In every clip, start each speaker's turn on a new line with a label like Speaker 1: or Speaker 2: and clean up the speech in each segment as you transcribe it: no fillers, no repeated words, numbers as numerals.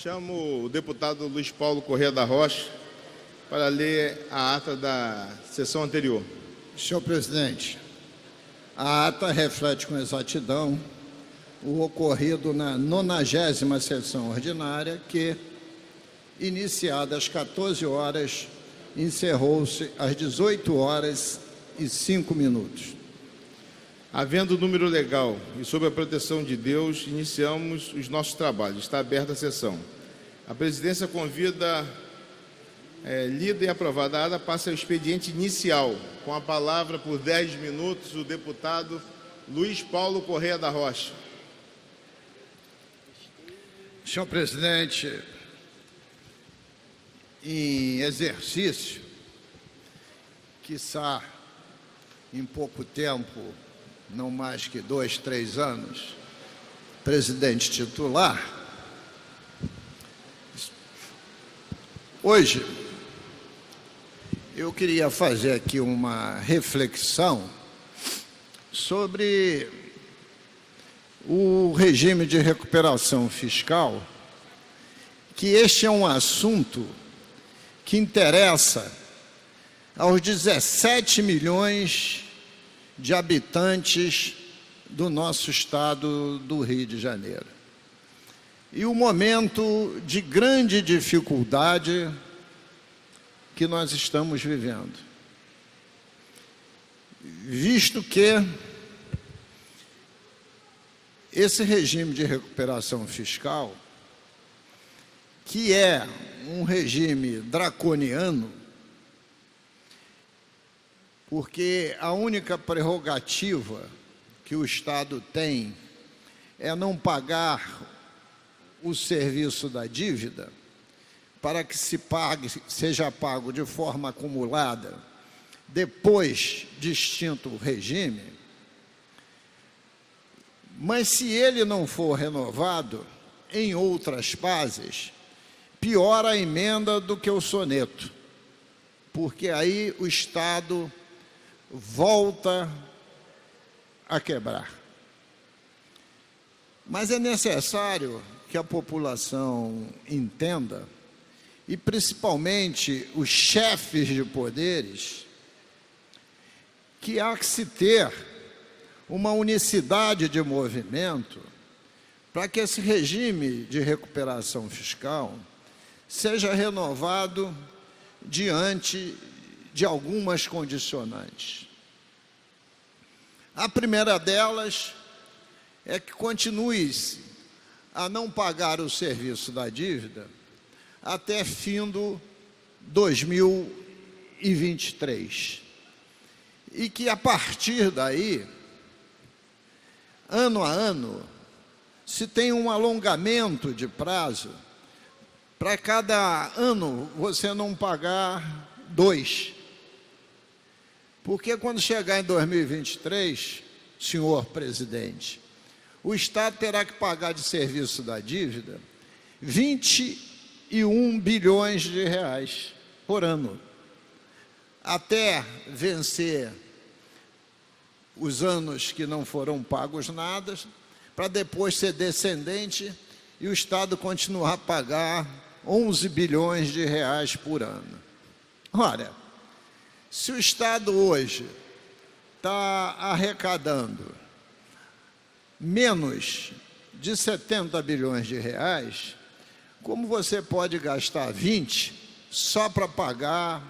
Speaker 1: Chamo o deputado Luiz Paulo Corrêa da Rocha para ler a ata da sessão anterior.
Speaker 2: Senhor presidente, a ata reflete com exatidão o ocorrido na 90ª sessão ordinária que, iniciada às 14 horas, encerrou-se às 18 horas e 5 minutos.
Speaker 1: Havendo número legal e sob a proteção de Deus, iniciamos os nossos trabalhos. Está aberta a sessão. A presidência convida, lida e aprovada a ata, passa ao expediente inicial. Com a palavra por 10 minutos, o deputado Luiz Paulo Corrêa da Rocha.
Speaker 2: Senhor presidente, em exercício, quiçá em pouco tempo, não mais que 2, 3 anos, presidente titular, hoje eu queria fazer aqui uma reflexão sobre o regime de recuperação fiscal, que este é um assunto que interessa aos 17 milhões de habitantes do nosso estado do Rio de Janeiro. E o momento de grande dificuldade que nós estamos vivendo. Visto que esse regime de recuperação fiscal, que é um regime draconiano, porque a única prerrogativa que o Estado tem é não pagar o serviço da dívida para que seja pago de forma acumulada depois de extinto o regime. Mas se ele não for renovado, em outras fases, pior a emenda do que o soneto, porque aí o Estado volta a quebrar. Mas é necessário que a população entenda, e principalmente os chefes de poderes, que há que se ter uma unicidade de movimento para que esse regime de recuperação fiscal seja renovado diante de algumas condicionantes. A primeira delas é que continue-se a não pagar o serviço da dívida até fim do 2023. E que, a partir daí, ano a ano, se tem um alongamento de prazo para cada ano você não pagar 2. Porque quando chegar em 2023, senhor presidente, o Estado terá que pagar de serviço da dívida 21 bilhões de reais por ano, até vencer os anos que não foram pagos nada, para depois ser descendente e o Estado continuar a pagar 11 bilhões de reais por ano. Ora, se o Estado hoje está arrecadando menos de 70 bilhões de reais, como você pode gastar 20 só para pagar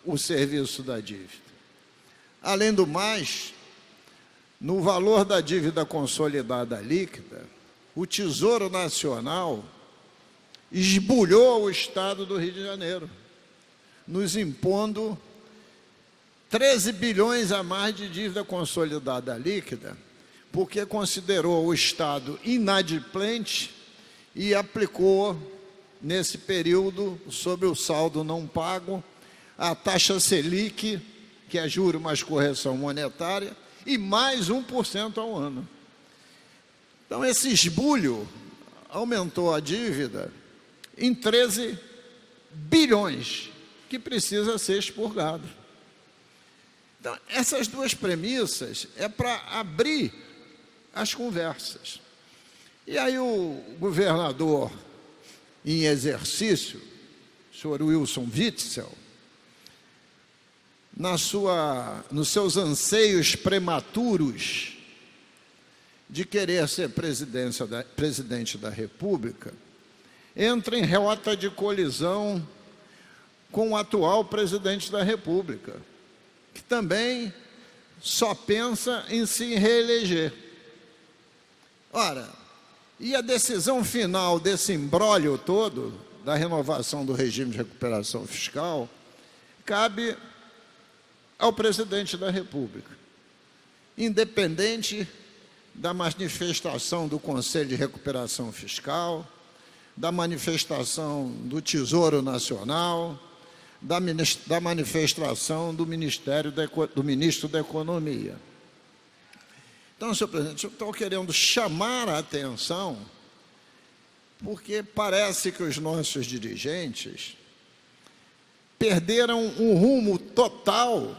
Speaker 2: o serviço da dívida? Além do mais, no valor da dívida consolidada líquida, o Tesouro Nacional esbulhou o Estado do Rio de Janeiro, nos impondo 13 bilhões a mais de dívida consolidada líquida, porque considerou o Estado inadimplente e aplicou, nesse período, sobre o saldo não pago, a taxa Selic, que é juro mais correção monetária, e mais 1% ao ano. Então, esse esbulho aumentou a dívida em 13 bilhões, que precisa ser expurgado. Então, essas duas premissas é para abrir as conversas. E aí o governador em exercício, o senhor Wilson Witzel, nos seus anseios prematuros de querer ser presidente da República, entra em rota de colisão com o atual presidente da República, que também só pensa em se reeleger. Ora, e a decisão final desse imbróglio todo, da renovação do regime de recuperação fiscal, cabe ao presidente da República, independente da manifestação do Conselho de Recuperação Fiscal, da manifestação do Tesouro Nacional, da manifestação do Ministro da Economia. Então, senhor presidente, eu estou querendo chamar a atenção, porque parece que os nossos dirigentes perderam o rumo total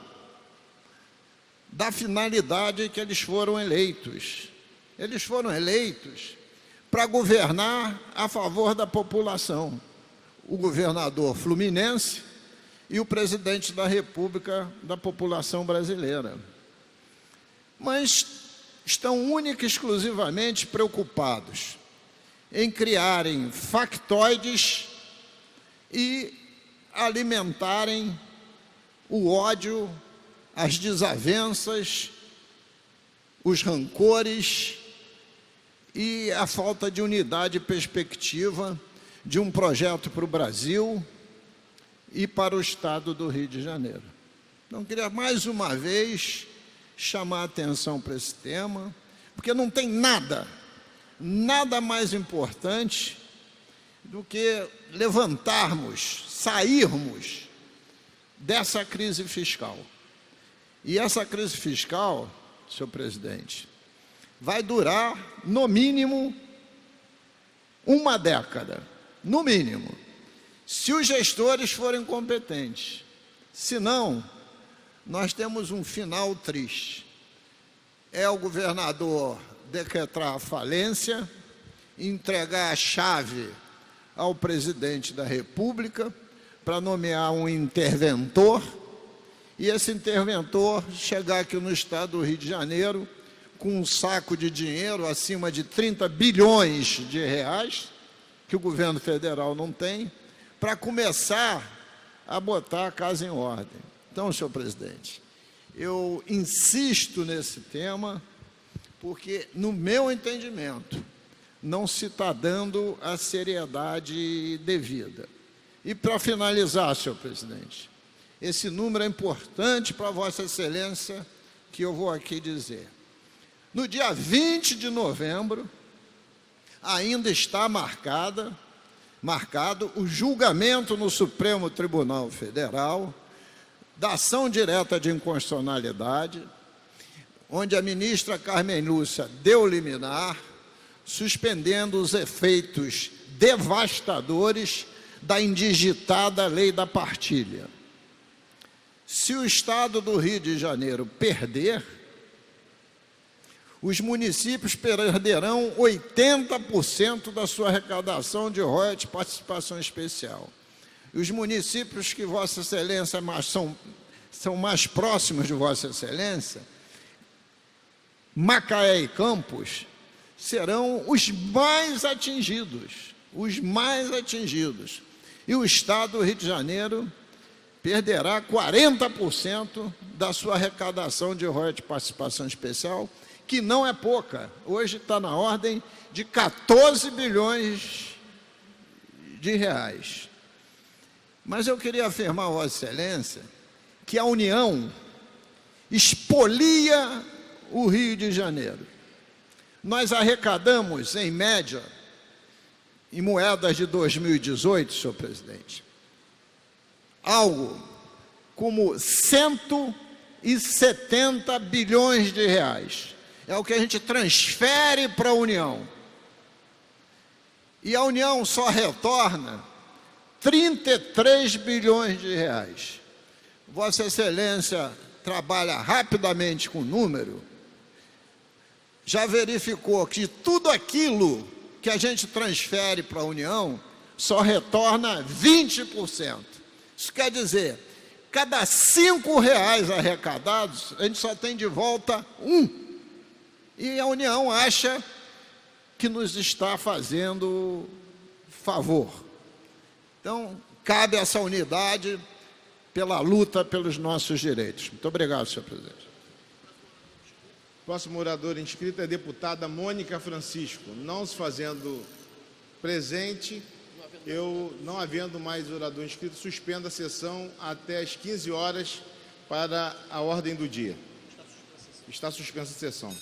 Speaker 2: da finalidade que eles foram eleitos. Eles foram eleitos para governar a favor da população. O governador fluminense e o presidente da República da população brasileira. Mas estão única e exclusivamente preocupados em criarem factoides e alimentarem o ódio, as desavenças, os rancores e a falta de unidade e perspectiva de um projeto para o Brasil e para o estado do Rio de Janeiro. Então, queria mais uma vez chamar a atenção para esse tema, porque não tem nada mais importante do que levantarmos, sairmos dessa crise fiscal. E essa crise fiscal, senhor presidente, vai durar, no mínimo, uma década, no mínimo, se os gestores forem competentes. Se não, nós temos um final triste. É o governador decretar a falência, entregar a chave ao presidente da República para nomear um interventor, e esse interventor chegar aqui no estado do Rio de Janeiro com um saco de dinheiro acima de 30 bilhões de reais, que o governo federal não tem, para começar a botar a casa em ordem. Então, senhor presidente, eu insisto nesse tema, porque, no meu entendimento, não se está dando a seriedade devida. E, para finalizar, senhor presidente, esse número é importante para Vossa Excelência, que eu vou aqui dizer. No dia 20 de novembro, ainda está marcado o julgamento no Supremo Tribunal Federal da ação direta de inconstitucionalidade, onde a ministra Carmen Lúcia deu liminar, suspendendo os efeitos devastadores da indigitada lei da partilha. Se o estado do Rio de Janeiro perder, os municípios perderão 80% da sua arrecadação de royalties de participação especial. E os municípios que Vossa Excelência são mais próximos de Vossa Excelência, Macaé e Campos, serão os mais atingidos. E o estado do Rio de Janeiro perderá 40% da sua arrecadação de royalties de participação especial, que não é pouca. Hoje está na ordem de 14 bilhões de reais. Mas eu queria afirmar, Vossa Excelência, que a União expolia o Rio de Janeiro. Nós arrecadamos, em média, em moedas de 2018, senhor presidente, algo como 170 bilhões de reais. É o que a gente transfere para a União. E a União só retorna 33 bilhões de reais. Vossa Excelência trabalha rapidamente com o número, já verificou que tudo aquilo que a gente transfere para a União só retorna 20%. Isso quer dizer, cada R$ 5 arrecadados, a gente só tem de volta 1. E a União acha que nos está fazendo favor. Então, cabe essa unidade pela luta pelos nossos direitos. Muito obrigado, senhor presidente.
Speaker 1: Próximo orador inscrito é a deputada Mônica Francisco. Não se fazendo presente, eu, não havendo mais orador inscrito, suspendo a sessão até às 15 horas para a ordem do dia. Está suspensa a sessão.